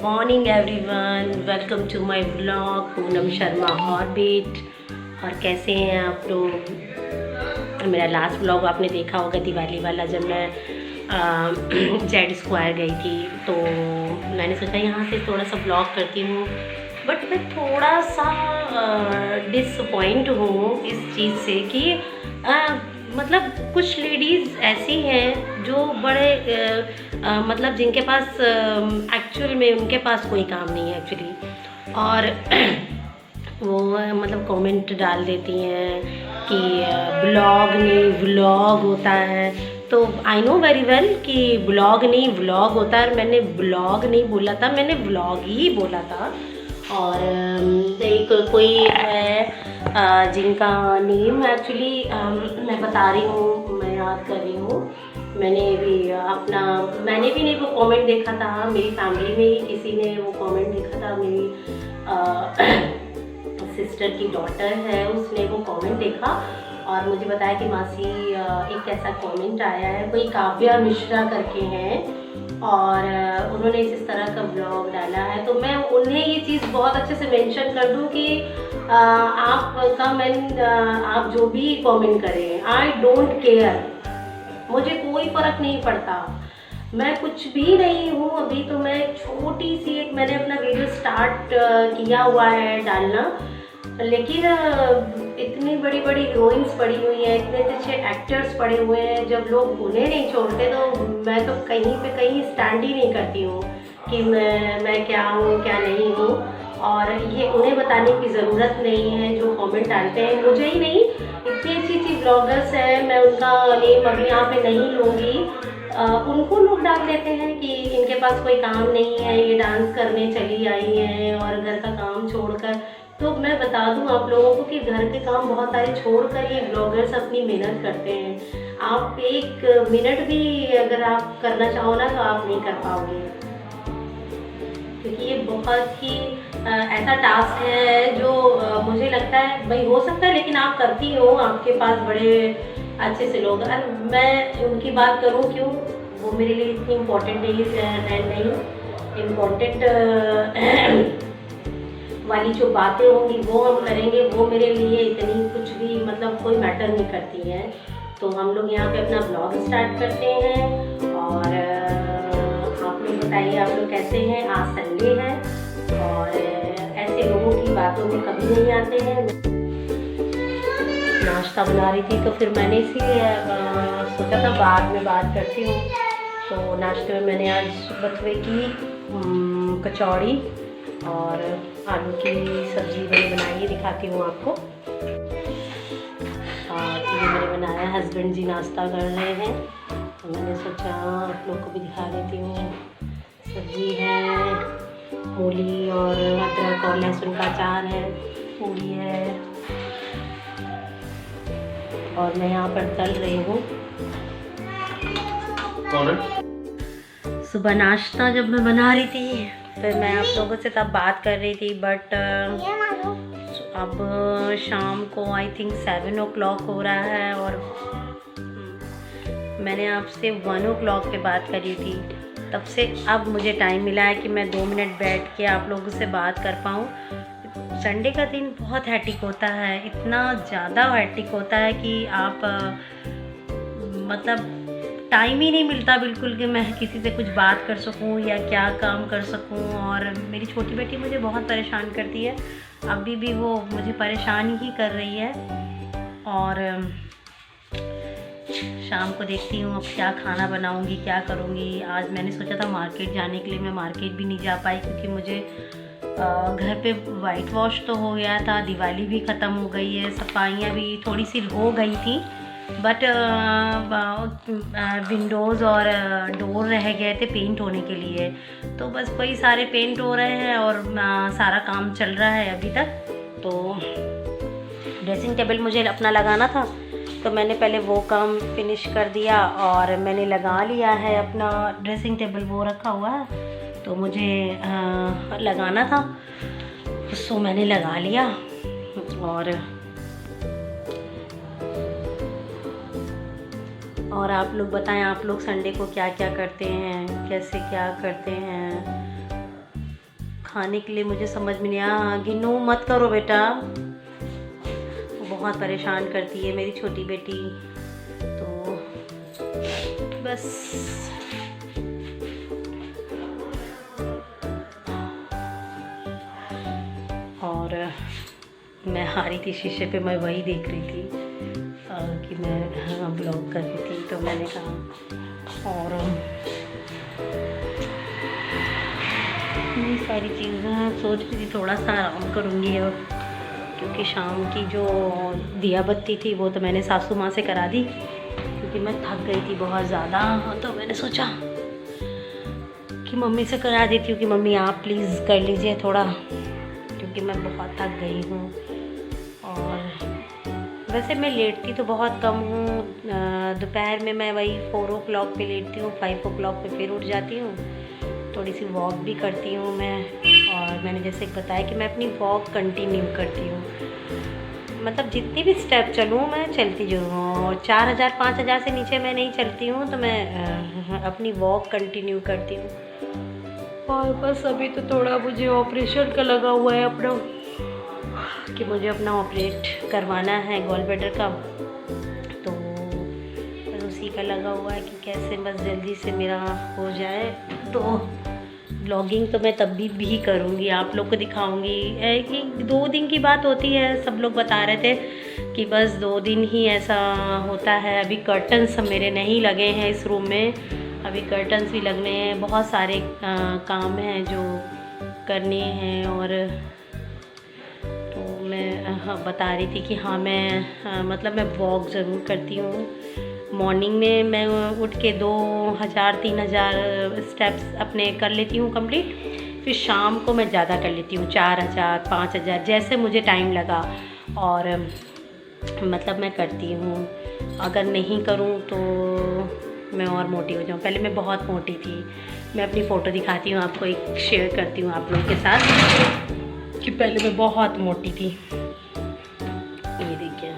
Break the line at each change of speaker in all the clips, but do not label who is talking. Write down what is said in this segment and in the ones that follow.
Morning everyone, welcome to my blog Poonam Sharma orbit. और कैसे हैं आप लोग। मेरा लास्ट ब्लॉग आपने देखा होगा दिवाली वाला, जब मैं जेड स्क्वायर गई थी, तो मैंने सोचा यहाँ से थोड़ा सा ब्लॉग करती हूँ। बट मैं थोड़ा सा डिसअपॉइंट हूँ इस चीज़ से कि मतलब कुछ लेडीज़ ऐसी हैं जो बड़े मतलब जिनके पास एक्चुअल में उनके पास कोई काम नहीं है एक्चुअली, और वो मतलब कमेंट डाल देती हैं कि ब्लॉग नहीं व्लॉग होता है। तो आई नो वेरी वेल कि ब्लॉग नहीं व्लॉग होता है। मैंने ब्लॉग नहीं बोला था, मैंने व्लॉग ही बोला था। और एक कोई है जिनका नेम एक्चुअली मैं बता रही हूँ, मैं याद कर रही हूँ। मैंने भी नहीं वो कमेंट देखा था, मेरी फैमिली में ही किसी ने वो कमेंट देखा था। मेरी सिस्टर की डॉटर है, उसने वो कमेंट देखा और मुझे बताया कि मासी एक ऐसा कमेंट आया है, कोई काव्या मिश्रा करके हैं और उन्होंने इस तरह का ब्लॉग डाला है। तो मैं उन्हें ये चीज़ बहुत अच्छे से मेंशन कर दूं कि आप जो भी कमेंट करें, आई डोंट केयर, मुझे कोई फ़र्क नहीं पड़ता। मैं कुछ भी नहीं हूँ अभी, तो मैं छोटी सी एक मैंने अपना वीडियो स्टार्ट किया हुआ है डालना, लेकिन इतनी बड़ी बड़ी हीरोइंस पड़ी हुई हैं, इतने अच्छे एक्टर्स पड़े हुए हैं, जब लोग उन्हें नहीं छोड़ते तो मैं तो कहीं पे कहीं स्टैंड ही नहीं करती हूँ कि मैं क्या हूँ क्या नहीं हूँ। और ये उन्हें बताने की ज़रूरत नहीं है जो कमेंट डालते हैं, मुझे ही नहीं, इतनी अच्छी अच्छी ब्लॉगर्स हैं, मैं उनका नेम अभी यहाँ पे नहीं लूँगी। उनको लोग डाल देते हैं कि इनके पास कोई काम नहीं है, ये डांस करने चली आई हैं और घर का काम छोड़कर। तो मैं बता दूं आप लोगों को कि घर के काम बहुत सारे छोड़कर ये ब्लॉगर्स अपनी मेहनत करते हैं। आप एक मिनट भी अगर आप करना चाहो ना तो आप नहीं कर पाओगे, क्योंकि ये बहुत ही ऐसा टास्क है जो मुझे लगता है भाई हो सकता है, लेकिन आप करती हो, आपके पास बड़े अच्छे से लोग। और मैं उनकी बात करूं क्यों, वो मेरे लिए इतनी इम्पोर्टेंट नहीं इम्पोर्टेंट वाली जो बातें होंगी वो हम करेंगे, वो मेरे लिए इतनी कुछ भी मतलब कोई मैटर नहीं करती हैं। तो हम लोग यहाँ पे अपना ब्लॉग स्टार्ट करते हैं। और आप लोग बताइए, आप लोग कैसे हैं। आज संडे है और ऐसे लोगों की बातों में कभी नहीं आते हैं। नाश्ता बना रही थी तो फिर मैंने इसीलिए सोचा था बाद में बात करती हूँ। तो नाश्ते में मैंने आज बथुए की कचौड़ी और आलू की सब्ज़ी मैंने बनाई है, दिखाती हूँ आपको। और ये मैंने बनाया, हस्बैंड जी नाश्ता कर रहे हैं तो मैंने सोचा आप लोग को भी दिखा देती हूँ। सब्ज़ी है, मूली और अदरक और लहसुन का अचार है, पूरी है और मैं यहाँ पर तल रही हूँ। सुबह नाश्ता जब मैं बना रही थी फिर मैं आप लोगों से तब बात कर रही थी, बट अब शाम को आई थिंक 7 o'clock हो रहा है और मैंने आपसे 1 o'clock पे बात करी थी। तब से अब मुझे टाइम मिला है कि मैं 2 मिनट बैठ के आप लोगों से बात कर पाऊँ। संडे का दिन बहुत हैटिक होता है, इतना ज़्यादा हैटिक होता है कि आप मतलब टाइम ही नहीं मिलता बिल्कुल कि मैं किसी से कुछ बात कर सकूं या क्या काम कर सकूं। और मेरी छोटी बेटी मुझे बहुत परेशान करती है, अभी भी वो मुझे परेशान ही कर रही है। और शाम को देखती हूँ अब क्या खाना बनाऊंगी, क्या करूँगी। आज मैंने सोचा था मार्केट जाने के लिए, मैं मार्केट भी नहीं जा पाई क्योंकि मुझे घर पे वाइट वॉश तो हो गया था, दिवाली भी ख़त्म हो गई है, सफाइयाँ भी थोड़ी सी हो गई थी, बट विंडोज़ और डोर रह गए थे पेंट होने के लिए। तो बस वही सारे पेंट हो रहे हैं और सारा काम चल रहा है अभी तक। तो ड्रेसिंग टेबल मुझे अपना लगाना था तो मैंने पहले वो काम फिनिश कर दिया और मैंने लगा लिया है अपना ड्रेसिंग टेबल, वो रखा हुआ है तो मुझे लगाना था, सो मैंने लगा लिया। और आप लोग बताएं, आप लोग संडे को क्या क्या करते हैं, कैसे क्या करते हैं। खाने के लिए मुझे समझ में नहीं आया। गिनो मत करो बेटा, बहुत परेशान करती है मेरी छोटी बेटी। तो बस और मैं हारी थी शीशे पे, मैं वही देख रही थी कि मैं ब्लॉग कर रही थी। तो मैंने कहा और ये सारी चीज़ें सोच रही थी थोड़ा सा आराम करूँगी अब, क्योंकि शाम की जो दिया बत्ती थी वो तो मैंने सासू माँ से करा दी, क्योंकि मैं थक गई थी बहुत ज़्यादा। तो मैंने सोचा कि मम्मी से करा देती हूँ कि मम्मी आप प्लीज़ कर लीजिए थोड़ा, क्योंकि मैं बहुत थक गई हूँ। और वैसे मैं लेटती तो बहुत कम हूँ, दोपहर में मैं वही 4 o'clock पे लेटती हूँ, 5 o'clock पे फिर उठ जाती हूँ। थोड़ी सी वॉक भी करती हूँ मैं, और मैंने जैसे बताया कि मैं अपनी वॉक कंटिन्यू करती हूँ, मतलब जितनी भी स्टेप चलूँ मैं चलती जरूर हूँ। और 4000 5000 से नीचे मैं नहीं चलती हूँ, तो मैं अपनी वॉक कंटिन्यू करती हूँ। और बस अभी तो थोड़ा मुझे ऑपरेशन का लगा हुआ है अपना, कि मुझे अपना ऑपरेट करवाना है गॉल ब्लैडर का, तो बस उसी का लगा हुआ है कि कैसे बस जल्दी से मेरा हो जाए। तो ब्लॉगिंग तो मैं तब भी करूँगी, आप लोग को दिखाऊँगी। कि 2 दिन की बात होती है, सब लोग बता रहे थे कि बस 2 दिन ही ऐसा होता है। अभी कर्टन्स मेरे नहीं लगे हैं इस रूम में, अभी कर्टन्स भी लगने हैं, बहुत सारे काम हैं जो करने हैं। और तो मैं बता रही थी कि हाँ मैं मतलब मैं वॉक ज़रूर करती हूँ। मॉर्निंग में मैं उठ के 2000-3000 स्टेप्स अपने कर लेती हूँ कंप्लीट, फिर शाम को मैं ज़्यादा कर लेती हूँ, 4000-5000 जैसे मुझे टाइम लगा। और मतलब मैं करती हूँ, अगर नहीं करूँ तो मैं और मोटी हो जाऊँ। पहले मैं बहुत मोटी थी, मैं अपनी फ़ोटो दिखाती हूँ आपको, एक शेयर करती हूँ आप लोगों के साथ कि पहले मैं बहुत मोटी थी। ये देखिए,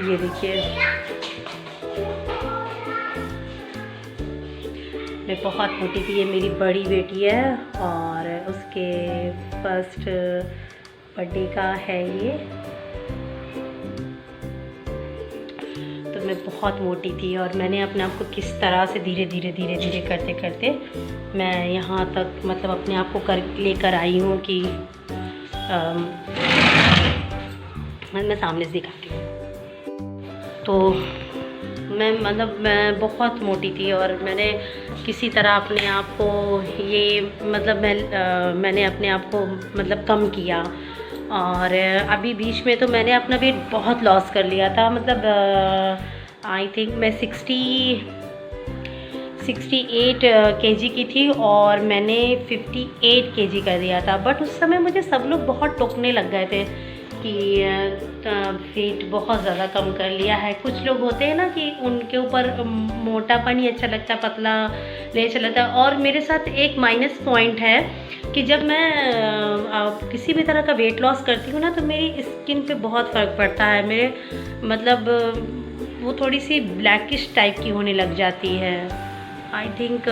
ये देखिए मैं बहुत मोटी थी। ये मेरी बड़ी बेटी है और उसके फर्स्ट बर्थडे का है ये। तो मैं बहुत मोटी थी और मैंने अपने आप को किस तरह से धीरे धीरे करते करते मैं यहाँ तक मतलब अपने आप को लेकर आई हूँ कि मैं सामने से दिखाती हूँ। तो मैं बहुत मोटी थी और मैंने किसी तरह अपने आप को ये मतलब मैंने अपने आप को मतलब कम किया। और अभी बीच में तो मैंने अपना वेट बहुत लॉस कर लिया था, मतलब आई थिंक मैं 68 केजी की थी और मैंने 58 केजी कर दिया था। बट उस समय मुझे सब लोग बहुत टोकने लग गए थे कि वेट बहुत ज़्यादा कम कर लिया है। कुछ लोग होते हैं ना कि उनके ऊपर मोटापन ही अच्छा लगता है, पतला नहीं अच्छा लगता। और मेरे साथ एक माइनस पॉइंट है कि जब मैं किसी भी तरह का वेट लॉस करती हूँ ना, तो मेरी स्किन पे बहुत फ़र्क पड़ता है। मेरे मतलब वो थोड़ी सी ब्लैकिश टाइप की होने लग जाती है आई थिंक।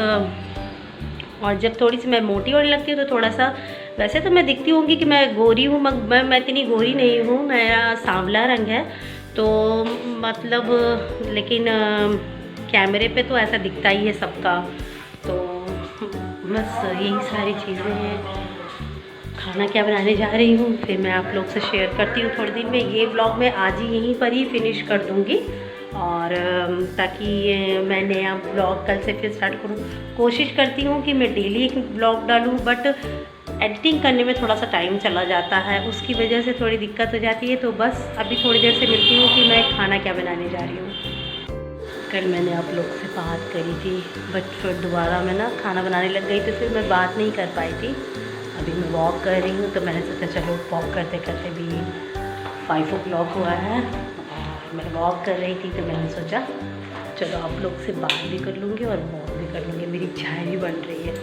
और जब थोड़ी सी मैं मोटी होने लगती हूँ तो थोड़ा सा, वैसे तो मैं दिखती होंगी कि मैं गोरी हूँ, मैं इतनी गोरी नहीं हूँ, मेरा सांवला रंग है तो मतलब, लेकिन कैमरे पे तो ऐसा दिखता ही है सबका। तो बस यही सारी चीज़ें हैं। खाना क्या बनाने जा रही हूँ फिर मैं आप लोग से शेयर करती हूँ थोड़ी दिन में। ये व्लॉग मैं आज ही यहीं पर ही फिनिश कर दूँगी, और ताकि मैं नया ब्लॉग कल से फिर स्टार्ट करूँ। कोशिश करती हूँ कि मैं डेली एक ब्लॉग डालूँ, बट एडिटिंग करने में थोड़ा सा टाइम चला जाता है, उसकी वजह से थोड़ी दिक्कत हो जाती है। तो बस अभी थोड़ी देर से मिलती हूँ कि मैं खाना क्या बनाने जा रही हूँ। कल मैंने आप लोग से बात करी थी, बट फिर दोबारा मैं ना खाना बनाने लग गई तो फिर मैं बात नहीं कर पाई थी। अभी मैं वॉक कर रही हूँ तो मैंने सोचा चलो वॉक करते करते भी 5 o'clock हुआ है और मैं वॉक कर रही थी, तो मैंने सोचा चलो आप लोग से बात भी कर लूँगी और वॉक भी कर लूँगी। मेरी चाय भी बन रही है।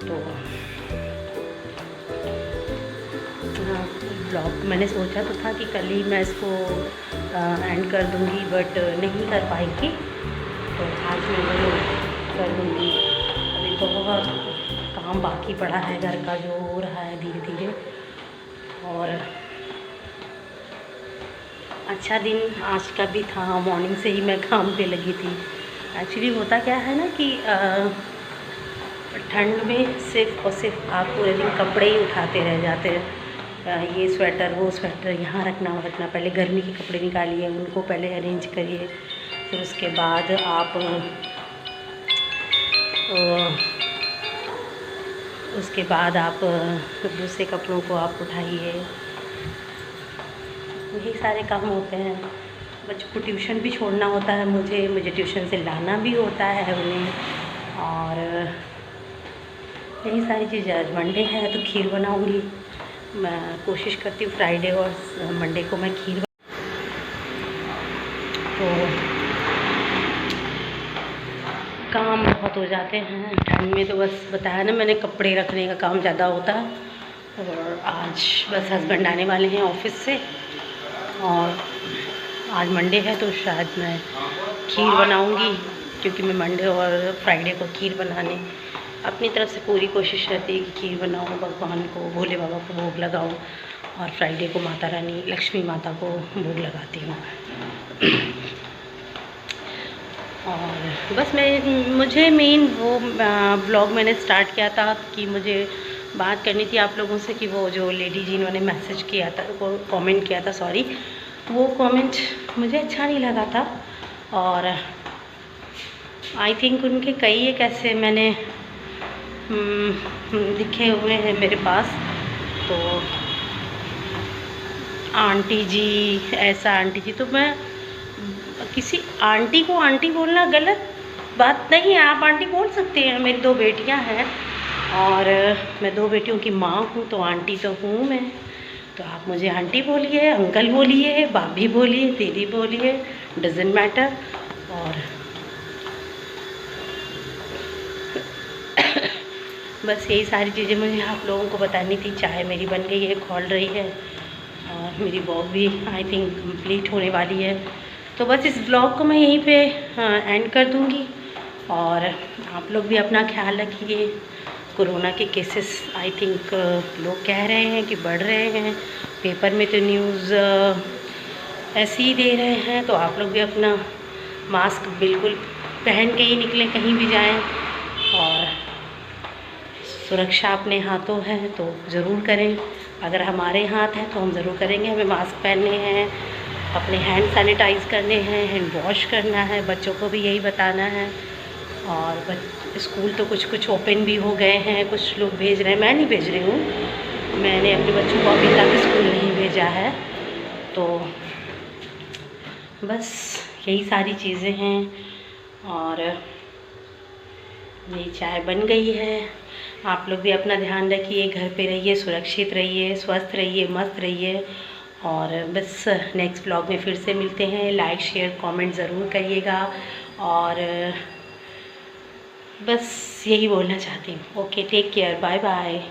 तो ब्लॉग मैंने सोचा तो था कि कल ही मैं इसको एंड कर दूँगी, बट नहीं कर पाई थी, तो आज मैं वही कर दूँगी। अभी बहुत काम बाकी पड़ा है घर का, जो हो रहा है धीरे धीरे। और अच्छा दिन आज का भी था, मॉर्निंग से ही मैं काम पे लगी थी। एक्चुअली होता क्या है ना कि ठंड में सिर्फ और सिर्फ आप पूरे दिन कपड़े ही उठाते रह जाते हैं। ये स्वेटर, वो स्वेटर, यहाँ रखना, वहाँ रखना। पहले गर्मी के कपड़े निकालिए, उनको पहले अरेंज करिए, फिर उसके बाद आप दूसरे कपड़ों को आप उठाइए। यही सारे काम होते हैं। बच्चों को ट्यूशन भी छोड़ना होता है, मुझे ट्यूशन से लाना भी होता है उन्हें। और यही सारी चीज़ें। आज मंडे है तो खीर बनाऊंगी। मैं कोशिश करती हूँ फ्राइडे और मंडे को मैं खीर तो काम बहुत हो जाते हैं ठंड में, तो बस बताया ना मैंने, कपड़े रखने का काम ज़्यादा होता है। और आज बस हस्बैंड आने वाले हैं ऑफिस से, और आज मंडे है तो शायद मैं खीर बनाऊंगी, क्योंकि मैं मंडे और फ्राइडे को खीर बनाने अपनी तरफ से पूरी कोशिश रहती है कि खीर बनाऊं, भगवान को, भोले बाबा को भोग लगाऊं, और फ्राइडे को माता रानी लक्ष्मी माता को भोग लगाती हूँ। और बस मुझे मेन वो ब्लॉग मैंने स्टार्ट किया था कि मुझे बात करनी थी आप लोगों से कि वो जो लेडी जिन्होंने मैसेज किया था, कमेंट किया था, सॉरी, वो कमेंट मुझे अच्छा नहीं लगा था। और आई थिंक उनके कई एक ऐसे मैंने लिखे हुए हैं मेरे पास। तो आंटी जी ऐसा, आंटी जी, तो मैं किसी आंटी को आंटी बोलना गलत बात नहीं है। आप आंटी बोल सकते हैं। मेरी 2 बेटियां हैं और मैं 2 बेटियों की माँ हूँ, तो आंटी तो हूँ मैं। तो आप मुझे आंटी बोलिए, अंकल बोलिए, भाभी बोलिए, दीदी बोलिए, डजेंट मैटर। और बस यही सारी चीज़ें मुझे आप लोगों को बतानी थी। चाय मेरी बन गई है, खोल रही है, और मेरी वॉक भी आई थिंक कंप्लीट होने वाली है। तो बस इस ब्लॉग को मैं यहीं पे एंड कर दूँगी। और आप लोग भी अपना ख्याल रखिए। कोरोना के केसेस आई थिंक लोग कह रहे हैं कि बढ़ रहे हैं, पेपर में तो न्यूज़ ऐसे ही दे रहे हैं। तो आप लोग भी अपना मास्क बिल्कुल पहन के ही निकलें कहीं भी जाएं, और सुरक्षा अपने हाथों है तो ज़रूर करें। अगर हमारे हाथ हैं तो हम ज़रूर करेंगे। हमें मास्क पहनने हैं, अपने हैंड सैनिटाइज़ करने हैं, हैंड वॉश करना है, बच्चों को भी यही बताना है। और स्कूल तो कुछ ओपन भी हो गए हैं, कुछ लोग भेज रहे हैं, मैं नहीं भेज रही हूँ। मैंने अपने बच्चों को अभी तक स्कूल नहीं भेजा है। तो बस यही सारी चीज़ें हैं। और मेरी चाय बन गई है। आप लोग भी अपना ध्यान रखिए, घर पे रहिए, सुरक्षित रहिए, स्वस्थ रहिए, मस्त रहिए। और बस नेक्स्ट ब्लॉग में फिर से मिलते हैं। लाइक, शेयर, कमेंट ज़रूर करिएगा। और बस यही बोलना चाहती हूँ। Okay, take care, bye bye.